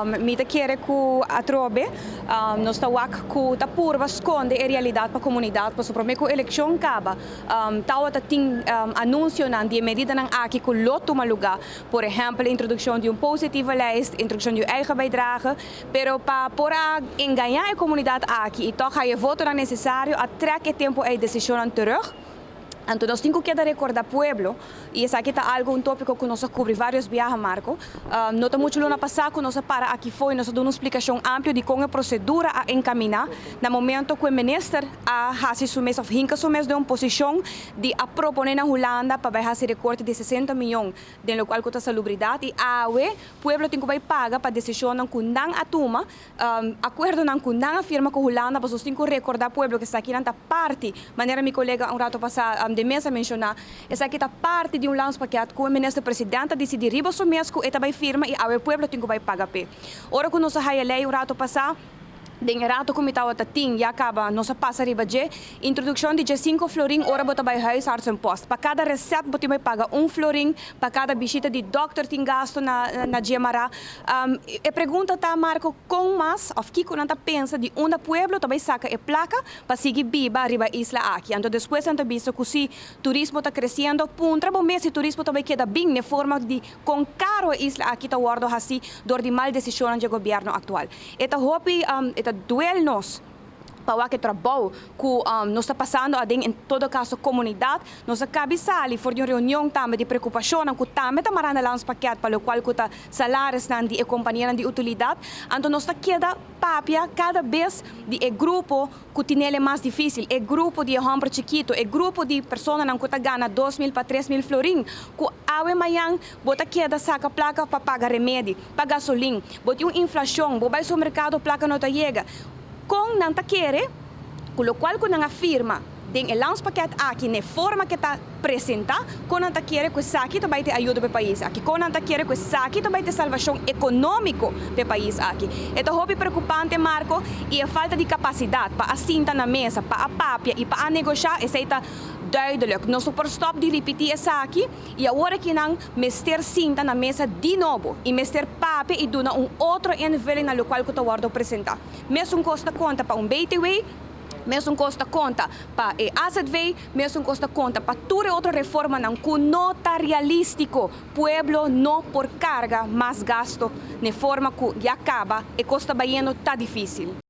Mita quer que a trobe, nós estamos com a purva esconde a realidade para a comunidade, para sobre que a eleição acaba, tal tem anúncio de medida não aqui que loto uma lugar, por exemplo, a introdução de positivo list, introdução de eigen bijdrage, pero para enganar a comunidade aqui e toch a voto não necessário, a treque tempo a decisão terug. Então, nós temos que recordar o pueblo, e esse aqui está um tópico que nós cobrimos vários viagens, Marco. Não está muito no passado que nós para aqui foi, nós damos uma explicação ampla de como a procedura a encaminhar, no momento que o ministro a fazer seu mês, ou hinca seu mês de uma posição de a proponer na Holanda para fazer recorte de 60 milhões, do qual que está salubridade, e o pueblo tem que pagar para a decisão que não a toma, acordo que não afirma com a Holanda, mas nós temos que recordar o pueblo que está aqui na parte, maneira meu colega rato passado, de mesa mencionar, essa aqui está parte de landspaket que o ministro-presidente decidiu riba o mês que ele vai firma e o povo tem que pagar. Ora que nós a lei o rato passado, den rato comitê está ting já acaba nossa passa riba de introdução de 5 florim ora bota vai huisarts en post para cada receita bota vai pagar 1 florim para cada visita de doctor tem gasto na Gemara e pergunta tá Marco com mas of que quando tá pensa de onde pueblo também saca e placa para seguir biba riba isla aqui então depois anta visto que se turismo está crescendo puntra bom mês turismo também queda bem na forma de com caro a isla aqui tá guardo assim dor de mal decisão do governo atual eta hopi duel nós para que trabalho que nós está passando em todo caso comunidade nós acaba sali for de uma reunião também de preocupação que também está marando lá uns paquete para o qual que está salários de companhia de utilidade então nós está queda papia cada vez de grupo que tem ele mais difícil é grupo de homem chiquito é grupo de pessoas que está ganha 2.000 para 3.000 florim que awe manhã bota queda saca placa para pagar remédio para gasolina bota uma inflação vai ao mercado placa não chega com não querer, com o qual que não afirma tem o landspaket aqui na forma que está apresenta, com não querer que isso aqui também te ajuda para o país aqui, com não querer que isso aqui também te salvação econômica para o país aqui. Então é preocupante Marco e a falta de capacidade para assentar na mesa, para a papia e para a negociar, isso está duidelijk. Nós por stop de repetir isso aqui e agora que não mester sinta na mesa de novo e mester papia e dona outro invelo na qual que eu vou apresentar. Mesmo custa conta para BTW, mesmo custa conta para asset way, mesmo custa conta para toda outra reforma que não está realístico. Pueblo não por carga mais gasto, de forma que já acaba e custa baiano está difícil.